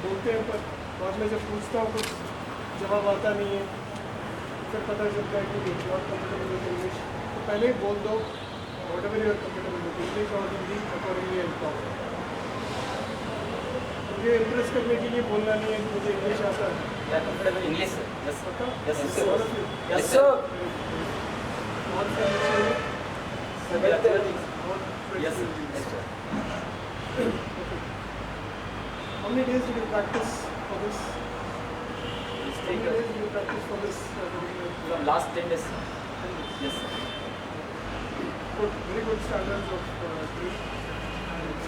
बोलते हैं पर बाद में जब पूछता हूँ कुछ जवाब आता नहीं है, फिर पता चलता है कि नॉट कंफर्टेबल विद इंग्लिश, तो पहले ही बोल दो whatever you're comfortable with English और हिंदी अकॉर्डिंगली हेल्प आओ। मुझे इम्प्रेस करने के लिए बोलना नहीं है कि मुझे इंग्लिश आता है। कंफर्टेबल इंग्लिश यस पक्का? Yes yes sir yes sir. How many days did you practice for this? How many days did you practice for this? From last 10 days. Yes sir. Good, very good standards of drill. And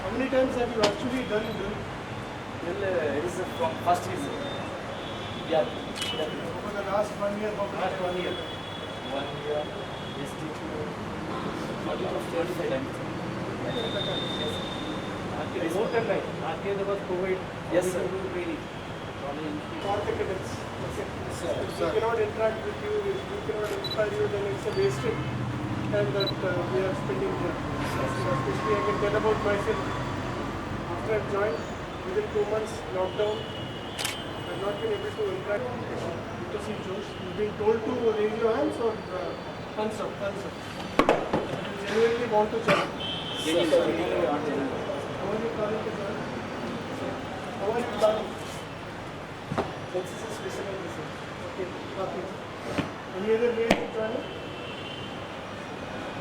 how many times have you actually done drill? Well, it is from first is yeah. Over the last 1 year, how many times? 1 year. 1 year. Yes, 40 to 45 times. Yes. More than that. Last year there was COVID. Yes sir. For academics. If we cannot interact with you, if we cannot inspire you, then it's a wasted time that we are spending here. Especially I can tell about myself. After I've joined, within 2 months, lockdown, I've not been able to interact with to see Josh. You've been told to raise your hands or thumbs up, thumbs up. You genuinely want to join. How are you planning to join? How are you planning? This is specialization. Okay, copy. Any other ways to join it?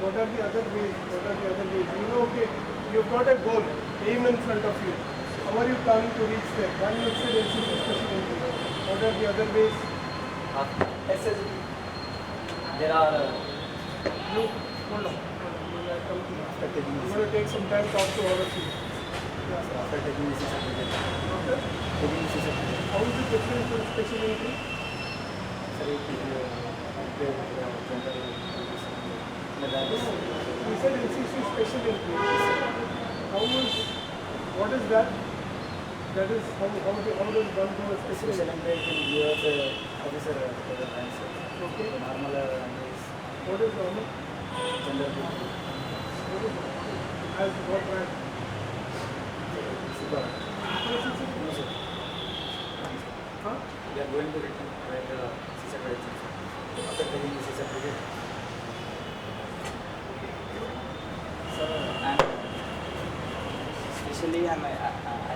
What are the other ways? What are the other ways? You know, okay, you've got a goal, aim in front of you. How are you planning to reach there? One you said NCC special entry. What are the other ways? SSB. There are You hold on. I'm going to take some time to talk to all of you. after taking this certificate. Okay. Taking this certificate. How is it different from special entry? Sir, it is You said NCC special entry. What is that? That is how does one do a special special entry? entry can give us officer answer. Okay. Normal is What is normal? general. As what rank? we are going to return write the C certificate after getting the C certificate. So and especially I'm a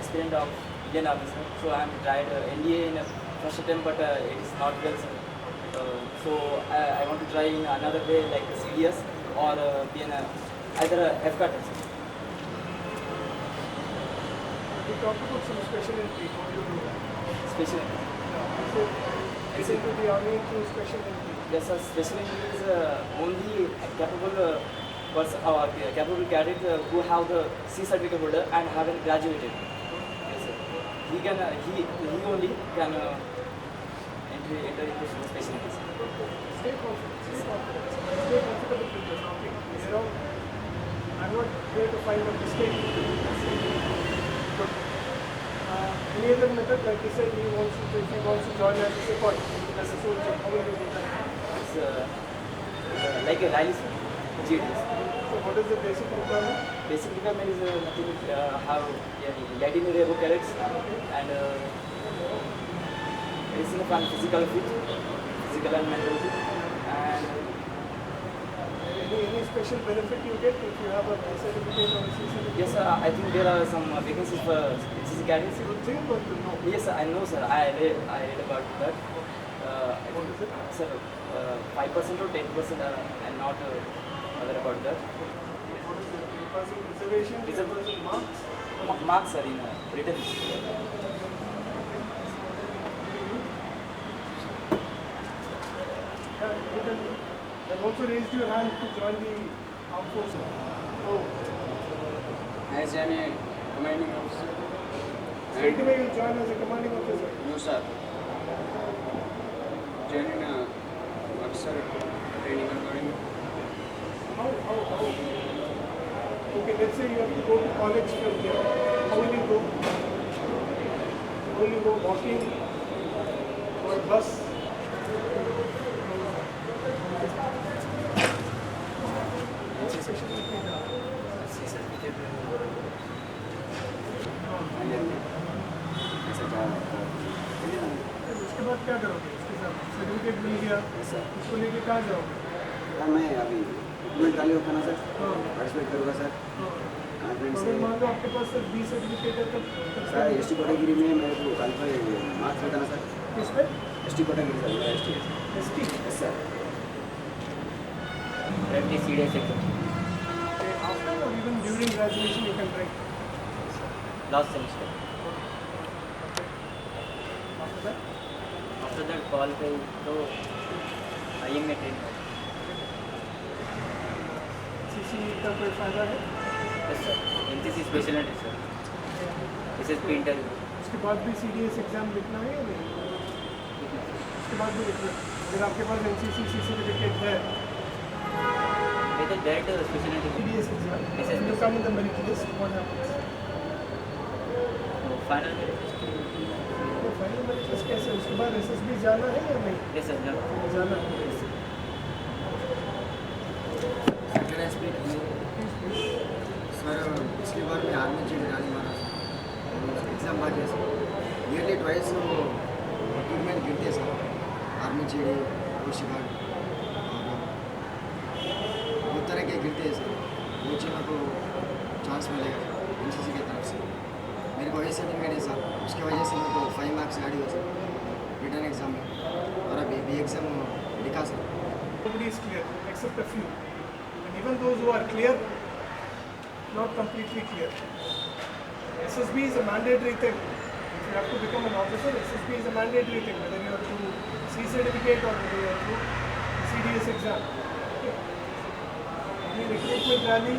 aspirant of Indian officer, so I'm tried NDA in first attempt, but it is not well, sir. So I want to try in another way like CDS or be an either FCAT. We talked about some special entry. How do you do that? Special. Is it to the army through special entry? Yes, sir. Special entry is only capable person or capable cadet who have the C certificate holder and haven't graduated. Yes, sir. He can he only can enter into special entry. Stay confident. Stay confident. Stay comfortable with the topic. You know, I'm not here to find a mistake. But any other method, like he said, if he wants to join as a support, as a soldier, how will you do that? It's like a rally, sir. GDS. So what is the basic requirement? Basic requirement is nothing have Latin Rebo cadets and medicine and physical fit, physical and mental fit, and Any special benefit you get if you have a B certificate or a C certificate? yes, I think there are some vacancies for NCC cadets. You would think or you know? Yes, I know, sir. I read about that. What is it? Sir, 5% or 10%. I'm not aware about that. What is it? 3% reservation, 10% marks? Marks are in written. You can also raised your hand to join the armed forces. Oh, As a commanding officer. straight away you join as a commanding officer. No, sir. Joining officer training academy. How? Okay, let's say you have to go to college from here. How will you go? Will you go walking or bus? उसके बाद क्या करोगे? उसके साथ certificate मिल गया, उसको लेके कहाँ जाओगे? सर मैं अभी डॉक्यूमेंट खाली होता ना सर पार्टिसिपेट करूँगा सर कॉन्फ्रेंस अगर मान लो आपके पास सिर्फ B सर्टिफिकेट है तब सर एस टी कोटागिरी में मेरे को क्वालिफाई मार्क्स होता ना सर किस पे? एस टी कोटागिरी सर मेरा S T ST. Yes sir Currently CDS exam. After or even during graduation you can write. Last semester. After that, After that, qualify to IMA train. CC का कोई फायदा है? Yes, sir. NCC specialty, sir. SSP interview. उसके बाद भी CDS exam लिखना है या नहीं? उसके बाद भी लिखना है। अगर आपके पास NCC सर्टिफिकेट है, With a direct specialty. CDS exam, Yes, yes. you come in the merit list, what happens? So final merit list. तो फाइनल मेरिट लिस्ट कैसे? उसके बाद SSB जाना है या नहीं? Yes, sir. No. जाना है। सर इसके बाद में आर्मी जी रानी महाराज एग्जाम बाकी है सर ईयरली ट्वाइस वो रिक्रूटमेंट गिरते हैं सर आर्मी जी कोशी गार्ड और बहुत तरह के गिरते हैं सर वो चीज़ मेरे को चांस मिलेगा NCC की तरफ से मेरे को ऐसे सर्टिफिकेट है सर उसकी वजह से मेरे को 5 मार्क्स गाड़ी हो सर रिटर्न एग्जाम में और अभी बी एग्जाम लिखा sir Nobody is clear except a few. And even those who are clear, not completely clear. SSB is a mandatory thing. If you have to become an officer, SSB is a mandatory thing, whether you are through C certificate or whether you are through CDS exam. Okay. In recruitment rally,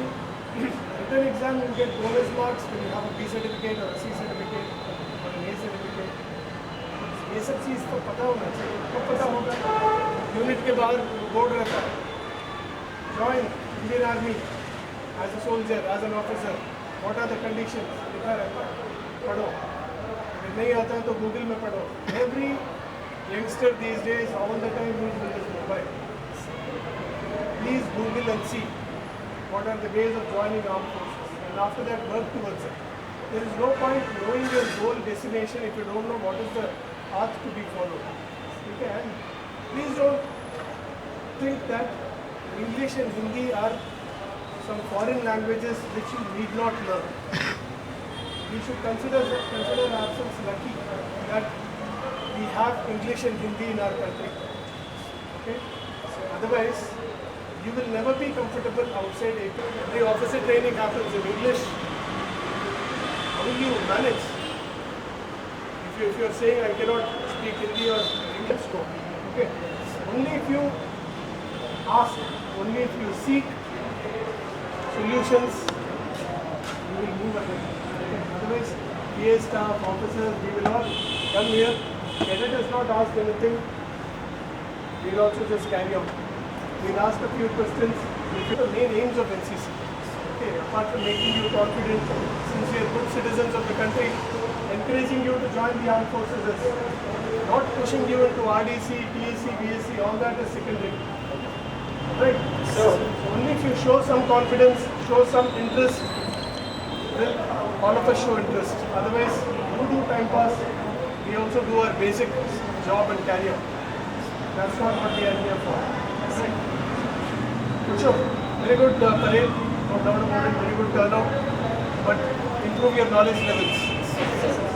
written exam you get bonus marks when you have a B certificate or a C certificate or an A certificate. ये सब चीज़ तो पता होना चाहिए। कब पता होगा? Unit के बाहर बोर्ड रहता है। Join Indian Army as a soldier, as an officer. What are the conditions? लिखा रहता है। पढ़ो। अगर नहीं आता है तो गूगल में पढ़ो। Every youngster these days all the time uses his mobile. Please Google and see what are the ways of joining armed forces, and after that work towards it. There is no point knowing your goal destination if you don't know what is the path to be followed. Okay, and please don't think that English and Hindi are some foreign languages which you need not learn. We should consider ourselves lucky that we have English and Hindi in our country. Okay, so otherwise you will never be comfortable outside AP. The officer training happens in English. How will you manage? If you are saying I cannot speak Hindi or English, no. Okay. Only if you ask, only if you seek solutions, you will move ahead. Okay. Otherwise, PA staff, officers, we will all come here. Cadet has not asked anything. We will also just carry on. We will ask a few questions. Which are the main aims of NCC. Okay. Apart from making you confident, sincere, good citizens of the country, encouraging you to join the armed forces, not pushing you into RDC, TSC, BSc, all that is secondary. Right? So, only if you show some confidence, show some interest, will all of us show interest. Otherwise, you do time pass, we also do our basic job and carry on. That's not what we are here for. Right? Good show. Very good parade, no doubt about it, very good turnout, but improve your knowledge levels.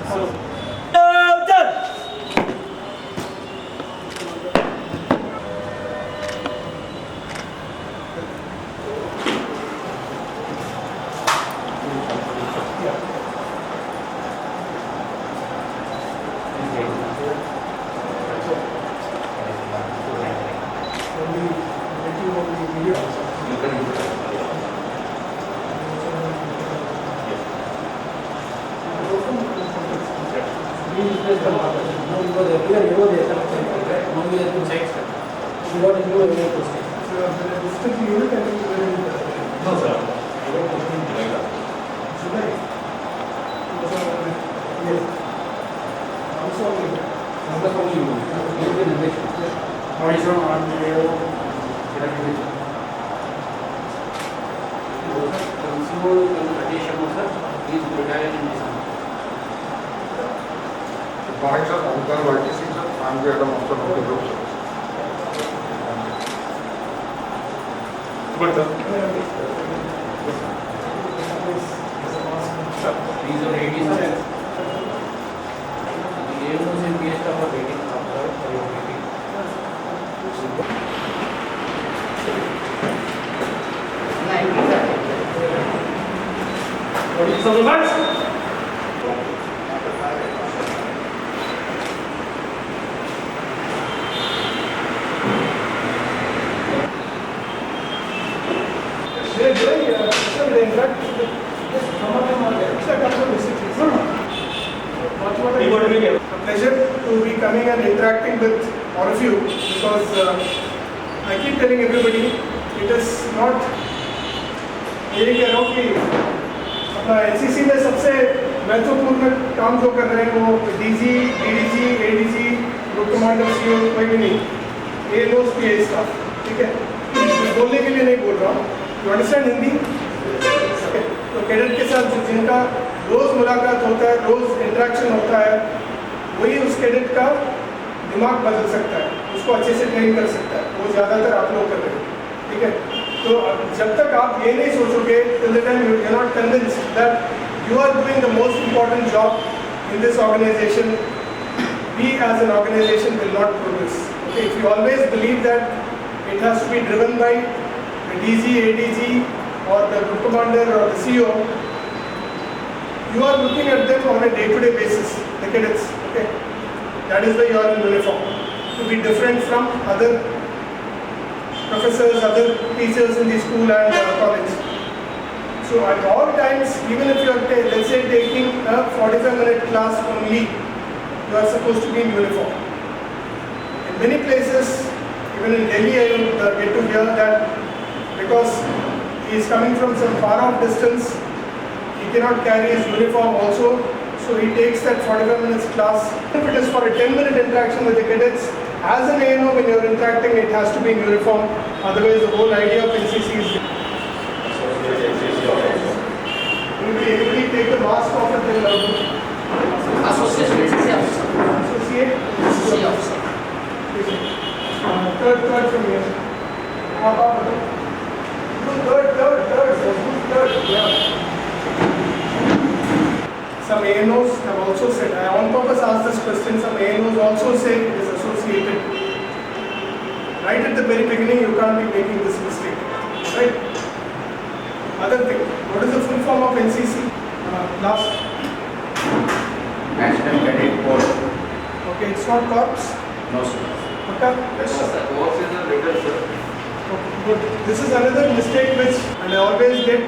So, Morning, sir. Omkar Varti Singh, sir. I'm the head of Master of the group, sir. Good, sir. These are 80, sir. The AMOs and PA staff are waiting after for your meeting. What is the results? A pleasure to be coming and interacting with all of you because I keep telling everybody it is not ये कह रहा हूँ कि अपना NCC में सबसे महत्वपूर्ण काम जो कर रहे हैं वो DG, DDG, ADG, group commander, CO कोई भी नहीं, ये लोग पीए स्टाफ, ठीक है? बोलने के लिए नहीं बोल रहा हूँ, यू अंडरस्टैंड हिंदी? तो कैडेट के साथ जिनका रोज मुलाकात होता है, रोज इंटरेक्शन होता है, वही उस कैडेट का दिमाग बदल सकता है, उसको अच्छे से ट्रेन कर सकता है, वो ज़्यादातर आप लोग कर रहे हैं, ठीक है? तो जब तक आप ये नहीं सोचोगे, till the time you are not convinced that you are doing the most important job in this organization, we as an organization will not progress. Okay, if you always believe that it has to be driven by the DG, ADG, or the group commander or the CEO, you are looking at them on a day-to-day basis, the cadets. Okay, that is why you are in uniform, to be different from other professors, other teachers in the school and college. So at all times, even if you are, let's say, taking a 45-minute class only, you are supposed to be in uniform. In many places, even in Delhi, I will get to hear that because he is coming from some far-off distance, he cannot carry his uniform also, so he takes that 45 minutes class. If it is for a 10-minute interaction with the cadets, as an ANO, when you are interacting, it has to be in uniform, otherwise the whole idea of NCC is... Anybody take the mask off and tell Associate? third from here. Up. Third. Third. Yeah. Some ANOs have also said, I on purpose asked this question, some ANOs also say it is associated. Right at the very beginning, you can't be making this mistake. Right? Other thing, what is the full form of NCC? Last. National Cadet Corps. Okay, it's not corps. No, sir. Okay? Yes, sir. Course is a legal, sir. Okay, good. This is another mistake which, and I always get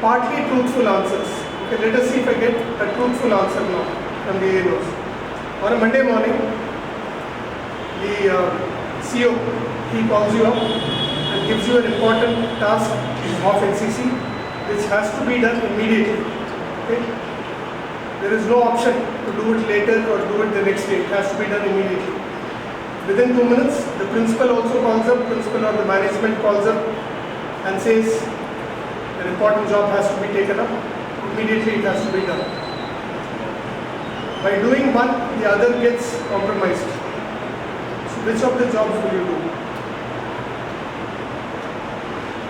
partly truthful answers. Okay, let us see if I get a truthful answer now from the ANOs. On a Monday morning, the CEO, he calls you up and gives you an important task of NCC which has to be done immediately. Okay? There is no option to do it later or do it the next day. It has to be done immediately. Within 2 minutes, the principal also calls up, principal or the management calls up and says an important job has to be taken up. Immediately it has to be done. By doing one, the other gets compromised. So which of the jobs will you do?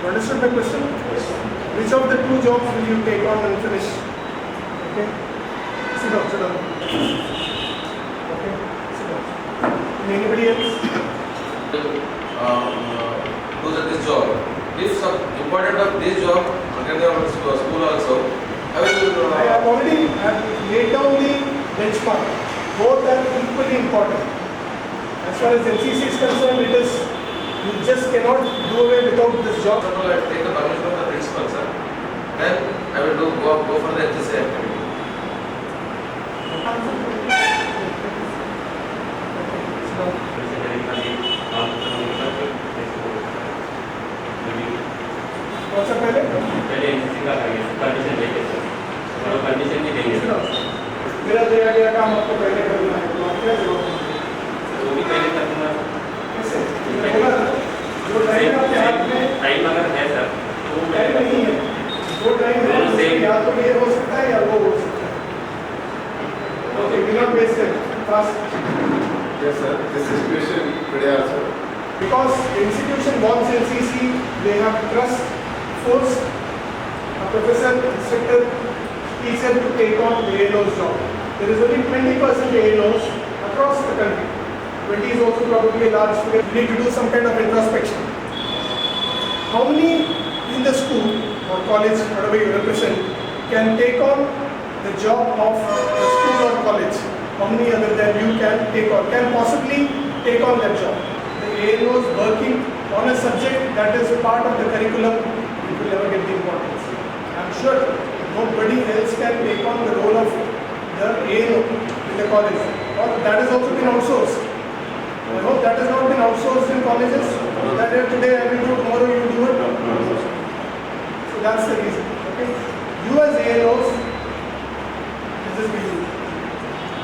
You understood my question? Yes, sir. Which of the two jobs will you take on and finish? Okay? Sit down. Okay? Sit down. And anybody else? do this job. If some important of this job, again the school also, I will. I have already laid down the benchmark. Both are equally important. As far as NCC is concerned, it is, you just cannot do away without this job. First of all, I take the permission of the principal, sir. Then I will go for the NCC activity. कौन सा पहले? पहले NCC का करिए, condition देंगे sir, और condition नहीं देंगे सर, मेरा दिया गया काम आपको पहले करना है, तो आप क्या जवाब देंगे? वो भी पहले करना। कैसे? बोला ना, जो टाइम आपके हाथ में टाइम अगर है सर, तो टाइम नहीं है, जो टाइम है उसमें या तो ये हो सकता है या वो हो सकता है। Okay, we not waste it. Fast. Yes, sir. This situation today also. Because institution wants NCC, they have trust, force, a professor, instructor, teacher to take on the ANO's job. There is only 20% ANOs across the country. 20 is also probably a large figure. You need to do some kind of introspection. How many in the school or college, whatever you represent, can take on the job of the school or college? How many other than you can take on, can possibly take on that job? The ANOs working on a subject that is part of the curriculum, it will never get the importance. I am sure nobody else can take on the role of the ANO in the college. Or that has also been outsourced. I hope that has not been outsourced in colleges. That today I will do, tomorrow you do it. So that's the reason. Okay. You as ANOs, this is me.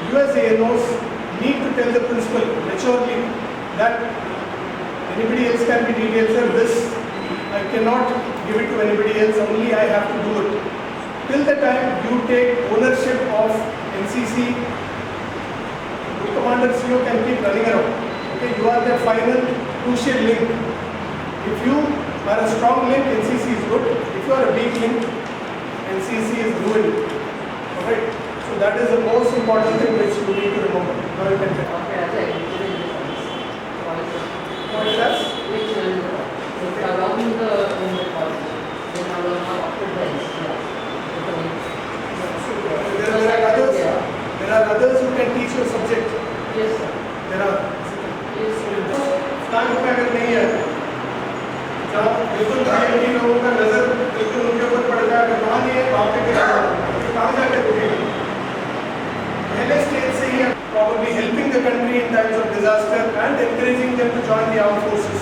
You as ANOs need to tell the principal maturely that anybody else can be detailed, sir. This I cannot give it to anybody else. Only I have to do it. Till the time you take ownership of NCC, the commander CEO can keep running around. Okay, you are the final crucial link. If you are a strong link, NCC is good. If you are a weak link, NCC is ruined. Alright, so that is the most important thing which you need to remember. Now you can take. Okay, that's it. What is that? Which around the college, then I will not October. There are others who can teach your subject. Yes, sir. There are. Yes, sir. स्थान पे अगर नहीं है, जहाँ बिल्कुल IIT लोगों का नजर बिल्कुल उनके ऊपर पड़ जाए, अगर वहाँ नहीं है, वहाँ पे कहाँ जाकर रुकेंगे? पहले स्टेज से ही probably helping the country in times of disaster and encouraging them to join the armed forces.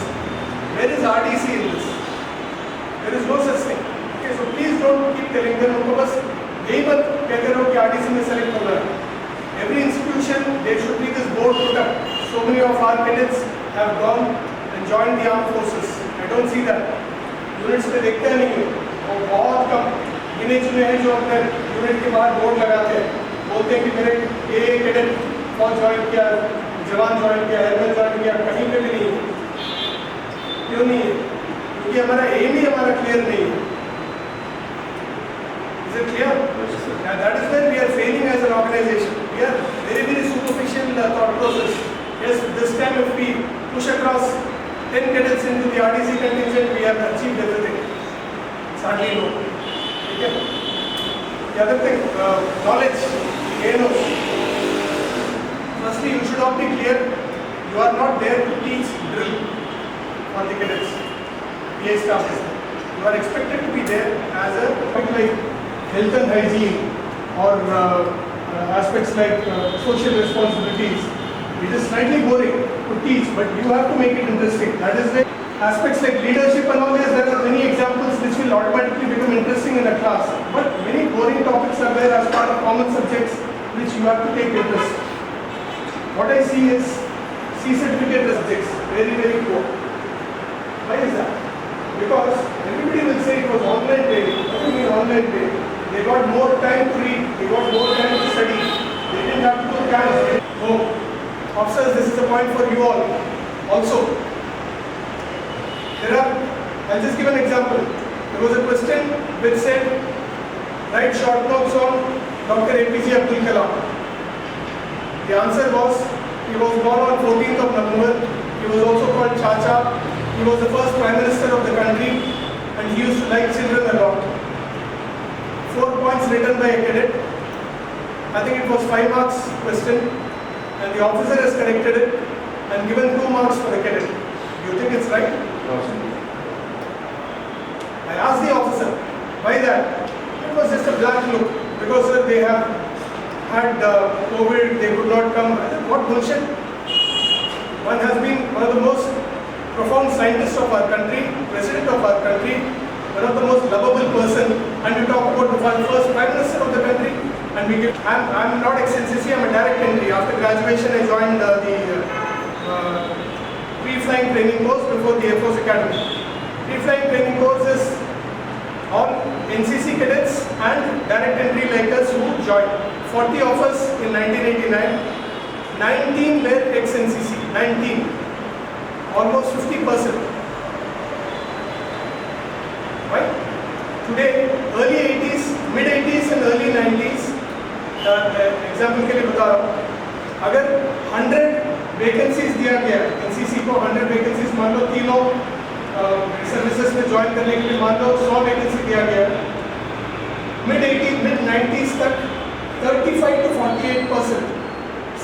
Where is RDC in this? There is no such thing. Okay, so please don't keep telling them. उनको बस यही मत कहते रहो कि RDC में select होना है. Every institution, there should be this board put up. So many of our cadets have gone and joined the armed forces. I don't see that. Units पे देखते नहीं हैं. और बहुत कम गिने चुने हैं जो अपने यूनिट के बाहर बोर्ड लगाते हैं. बोलते हैं कि मेरे ये कैडेट फौज ज्वाइन किया, जवान ज्वाइन किया, एयरमैन ज्वाइन किया, कहीं पे भी नहीं है. क्यों नहीं है? क्योंकि हमारा एम ही हमारा क्लियर नहीं है. Is it clear? Yeah, that is where we are failing as an organization. We are very superficial thought process. Yes, this time if we push across 10 cadets into the RDC contingent, we have achieved everything. Sadly, no. Okay? The other thing, knowledge, ANOs. Firstly, you should all be clear, you are not there to teach drill for the cadets. PA staff is there. You are expected to be there as a topic like health and hygiene or aspects like social responsibilities. It is slightly boring to teach, but you have to make it interesting. That is why aspects like leadership and all this, there are many examples which will automatically become interesting in a class. But many boring topics are there as part of common subjects which you have to take interest. What I see is C certificate subjects very poor. Why is that? Because everybody will say it was online training. What do you mean online training? They got more time to read, they got more time to study. They didn't have to do camps. Oh, officers, this is a point for you all. Also, I'll just give an example. There was a question which said, write short notes on Dr. APJ Abdul Kalam. The answer was, he was born on 14th of November. He was also called Chacha. He was the first Prime Minister of the country and he used to like children a lot. 4 points written by a cadet. I think it was 5 marks question and the officer has corrected it and given 2 marks for the cadet. Do you think it's right? No, sir. I asked the officer, why that? It was just a black look because sir, they have had COVID, they could not come. I said, what bullshit? One has been one of the most profound scientists of our country, president of our country, one of the most lovable person, and you talk about the first Prime Minister of the country, and we give. I'm not ex-NCC, I'm a direct entry. After graduation, I joined the pre-flying training course before the Air Force Academy. Pre-flying training course is all NCC cadets and direct entry like us who joined. 40 of us in 1989, 19 were ex-NCC, 19, almost 50%. Right? Today, early 80s, mid 80s and early 90s, example के लिए बता रहा हूँ, अगर 100 vacancies दिया गया NCC को, 100 vacancies मान लो तीनों सर्विसेज में ज्वाइन करने के लिए मान लो 100 वैकेंसी दिया गया, मिड 90s तक 35 to 48%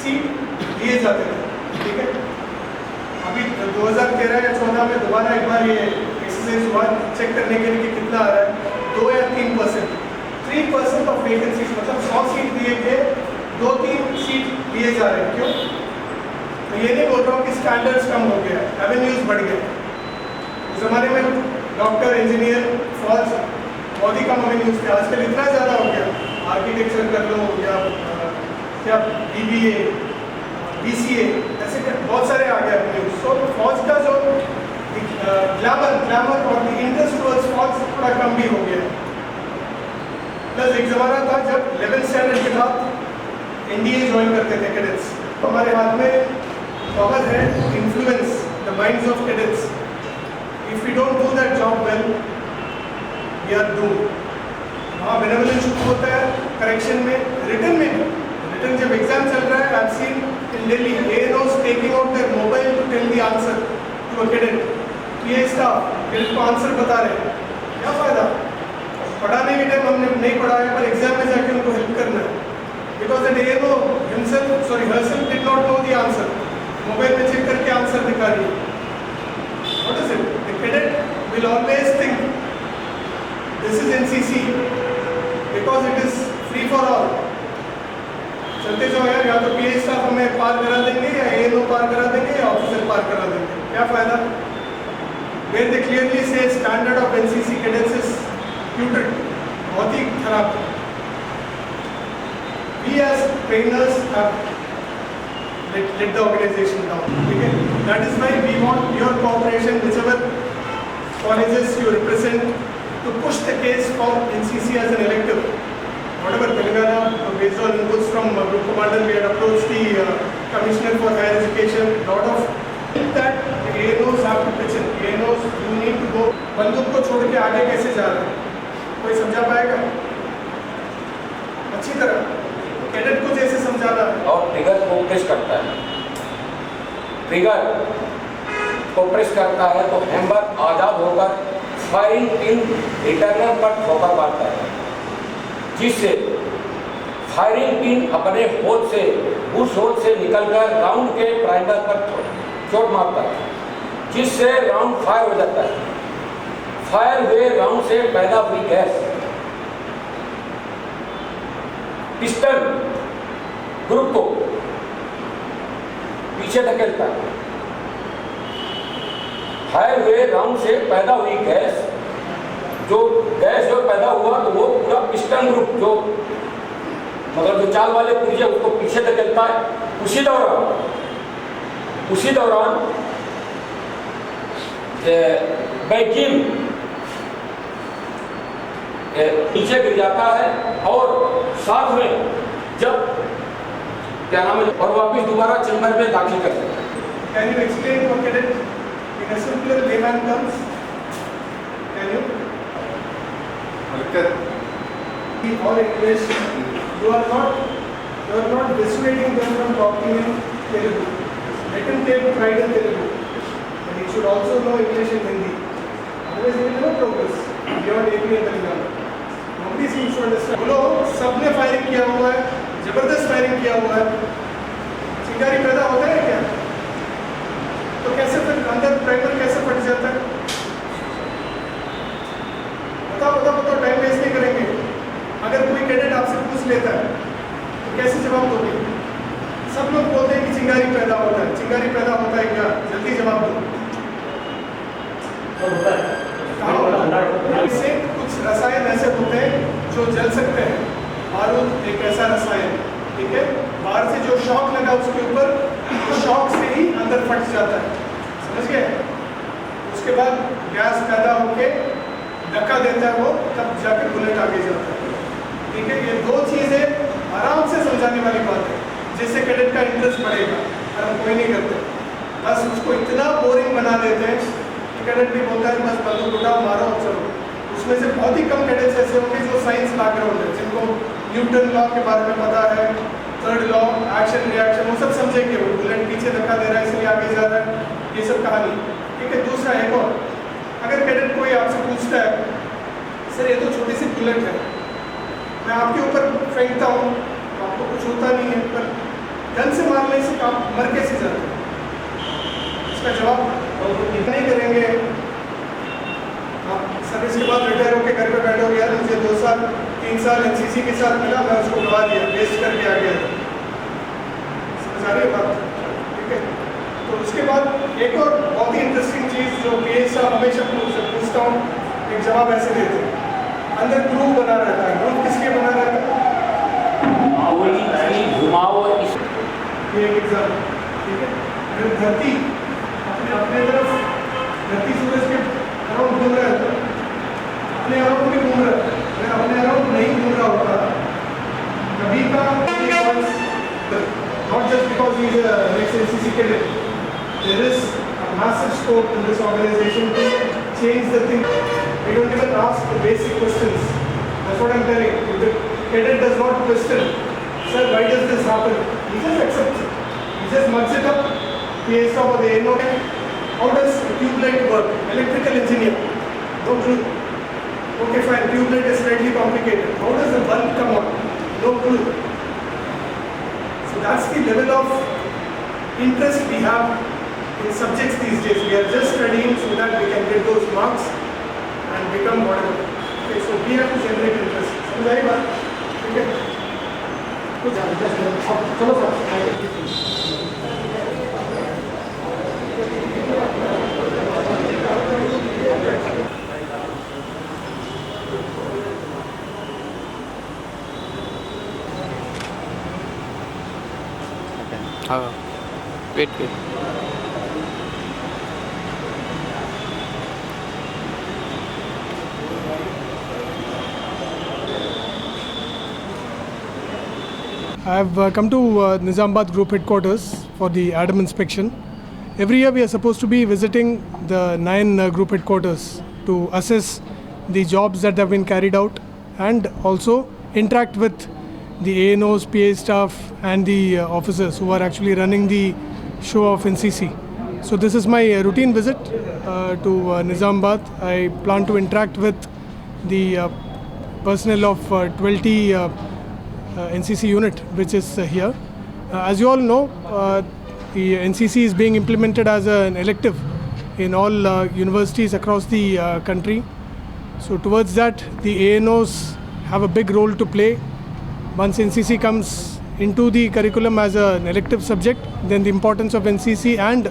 सीट दिए जाते थे. ठीक है, अभी 2013 या 14 में दोबारा एक बार ये एक्सरसाइज हुआ चेक करने के लिए कि कितना आ रहा है, 2 या 3%. 3% ऑफ वैकेंसीज मतलब 100 सीट दिए गए, 2-3 सीट दिए जा रहे हैं. क्यों? तो ये नहीं बोल रहा हूँ कि स्टैंडर्ड्स कम हो गया, एवेन्यूज बढ़ गए. उस जमाने में डॉक्टर, इंजीनियर, फौज बहुत ही कम एवेन्यूज थे. आजकल इतना ज़्यादा हो गया, आर्किटेक्चर कर लो या क्या BBA, BCA, ऐसे बहुत सारे आ गए एवेन्यूज. तो फौज का जो ग्लैमर और इंटरेस्ट टुवर्ड्स फौज थोड़ा कम भी हो गया. प्लस एक ज़माना था जब 11th स्टैंडर्ड के बाद NDA ज्वाइन करते थे कैडेट्स. तो हमारे हाथ में पावर है influence the minds of cadets. If we don't do that job well, we are doomed. वहाँ बेनेवलेंस शुरू होता है करेक्शन में, रिटर्न में भी. रिटर्न जब एग्जाम चल रहा है, I have seen in Delhi ANOs taking out their mobile to tell the answer to a cadet. PA staff cadet को आंसर बता रहे हैं, क्या फ़ायदा? पढ़ाने के टाइम हमने नहीं पढ़ाया, पर एग्जाम में जाके उनको हेल्प करना है. Because that ANO herself did not know the answer. Mobile में चेक करके आंसर दिखा रही है. What is it? The cadet will always think this is NCC because it is free for all. चलते जाओ यार, या तो PA स्टाफ हमें पार करा देंगे या ANO पार करा देंगे या ऑफिसर पार करा देंगे. क्या फायदा? Where they clearly say standard of NCC cadets is tutored, बहुत ही खराब. We as trainers have let the organization down. ठीक है, that is why we want your cooperation, whichever colleges you represent, to push the case for NCC as an elective. Whatever Telangana, based on inputs from Group Commander, we had approached the Commissioner for Higher Education. Lot of that ANOs have to pitch in. ANOs, you need to go. बंदूक को छोड़ के आगे कैसे जा रहे हैं? कोई समझा पाएगा? अच्छी तरह कैडेट को जैसे समझाना है। और ट्रिगर को प्रेस करता है, ट्रिगर को प्रेस करता है तो हैमर आजाद होकर फायरिंग पिन रिटर्नर पर ठोकर मारता है, जिससे फायरिंग पिन अपने होल से उस होल से निकलकर राउंड के प्राइमर पर चोट मारता है, जिससे राउंड फायर हो जाता है। फायर हुए राउंड से पैदा हुई गैस पिस्टन ग्रुप को पीछे धकेलता है। फायर हुए राउंड से पैदा हुई गैस जो पैदा हुआ तो वो पूरा पिस्टन ग्रुप जो मतलब जो चाल वाले पुर्जे उसको पीछे धकेलता है। उसी दौरान बैकिंग नीचे गिर जाता है और साथ में जब क्या नाम है और वापिस दोबारा चेंबर में दाखिल करते हैं। Can you explain for cadet in a simpler layman terms? Can you? Or English, you are not dissuading them from talking in Telugu. Let them take pride in Telugu. But he should also know English and Hindi. Otherwise, there will be no progress beyond AP and Telangana. Nobody seems to understand. बोलो, सबने firing किया हुआ है, जबरदस्त firing किया हुआ है. चिंगारी पैदा होता है क्या? तो कैसे फिर अंदर प्राइमर कैसे फट जाता है? बताओ, टाइम वेस्ट नहीं करेंगे। अगर कोई कैडेट आपसे पूछ लेता है तो कैसे जवाब दोगे? सब लोग बोलते हैं कि चिंगारी पैदा होता है। चिंगारी पैदा होता है क्या? जल्दी जवाब दो। इससे कुछ रसायन ऐसे होते हैं जो जल सकते हैं। बारूद एक ऐसा रसायन, ठीक है, बाहर से जो शॉक लगा उसके ऊपर, तो शॉक से ही अंदर फट जाता है, समझ गए? उसके बाद गैस पैदा होके धक्का देता है वो, तब जाकर बुलेट आगे जाता है, ठीक है। ये दो चीज़ें आराम से समझाने वाली बात है, जिससे कैडेट का इंटरेस्ट बढ़ेगा। और हम कोई नहीं करते, बस उसको इतना बोरिंग बना देते हैं कि कैडेट भी बोलता है बस बंदूक उठाओ, मारो और चलो। उसमें से बहुत ही कम कैडेट्स ऐसे होंगे जो साइंस बैकग्राउंड है, जिनको न्यूटन लॉ के बारे में पता है, थर्ड लॉ, एक्शन रिएक्शन, वो सब समझेंगे। वो बुलेट पीछे धक्का दे रहा है इसलिए आगे जा रहा है, ये सब कहानी, ठीक है। दूसरा एक और, अगर कैडेट कोई आपसे पूछता है सर ये तो छोटी सी बुलेट है, मैं आपके ऊपर फेंकता हूँ तो आपको कुछ होता नहीं है, पर गन से मारने से आप मर कैसे जाते हैं? इसका जवाब नहीं करेंगे। आप सर्विस के बाद रिटायर होकर घर पे बैठे हो, यार मुझे 2 साल 3 साल NCC के साथ मिला, मैं उसको गवा दिया, वेस्ट करके आ गया। समझ आ रही है बात? ठीक है। तो उसके बाद एक और बहुत ही इंटरेस्टिंग चीज़ जो PA साहब हमेशा पूछता हूँ, एक जवाब ऐसे देते हैं, अंदर ग्रुप बना रहता है। ग्रुप किसके बना रहता है? ये एक एग्जाम, ठीक है। अगर धरती अपने तरफ, धरती सूरज के अराउंड घूम रहा है, तो अपने अराउंड भी घूम रहा है। अगर अपने अराउंड नहीं घूम रहा होता कभी का, not just because he is next NCC cadet, there is a massive scope in this organization to change the thing. We don't even ask the basic questions. That's what I'm telling. If the cadet does not question, sir, why does this happen? He just accepts it. He just mugs it up. PA stop or the NO. How does a tube light work? Electrical engineer. No clue. Okay, fine. Tube light is slightly complicated. How does the bulb come on? No clue. So that's the level of interest we have in subjects these days. We are just studying so that we can get those marks and become whatever. Okay, so we have to generate interest. समझ आई बात? ठीक है? कुछ चलो sir. हाँ, wait. I have come to Nizamabad Group Headquarters for the ADAM inspection, every year we are supposed to be visiting the 9 group headquarters to assess the jobs that have been carried out and also interact with the ANOs, PA staff and the officers who are actually running the show of NCC. So this is my routine visit to Nizamabad. I plan to interact with the personnel of 20 NCC unit which is here. As you all know, the NCC is being implemented as an elective in all universities across the country. So towards that, the ANOs have a big role to play. Once NCC comes into the curriculum as an elective subject, then the importance of NCC and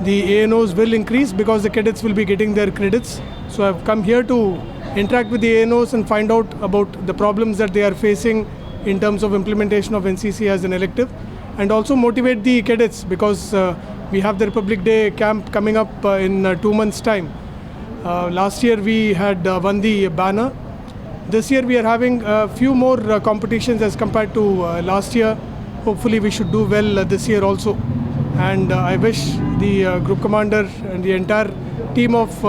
the ANOs will increase because the cadets will be getting their credits. So I've come here to interact with the ANOs and find out about the problems that they are facing in terms of implementation of NCC as an elective, and also motivate the cadets because we have the Republic Day camp coming up in 2 months' time. Last year we had won the banner. This year we are having a few more competitions as compared to last year. Hopefully we should do well this year also. And I wish the group commander and the entire team of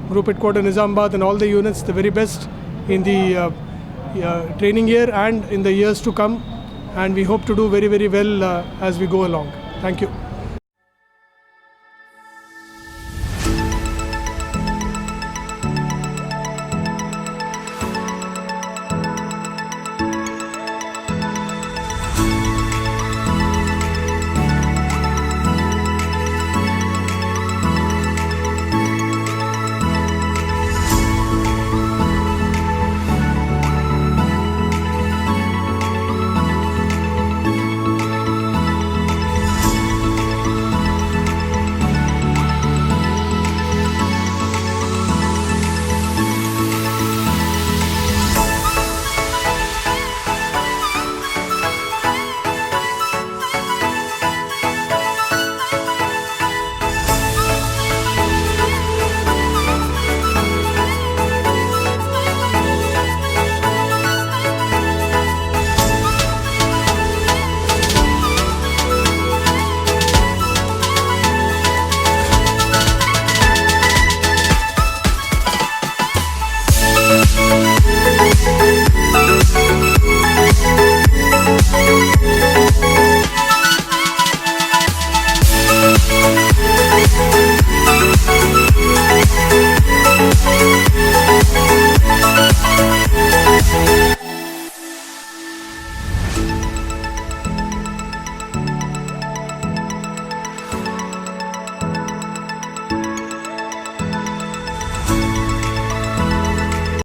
Group Headquarters Nizamabad and all the units the very best in the training year and in the years to come. And we hope to do very, very well as we go along. Thank you.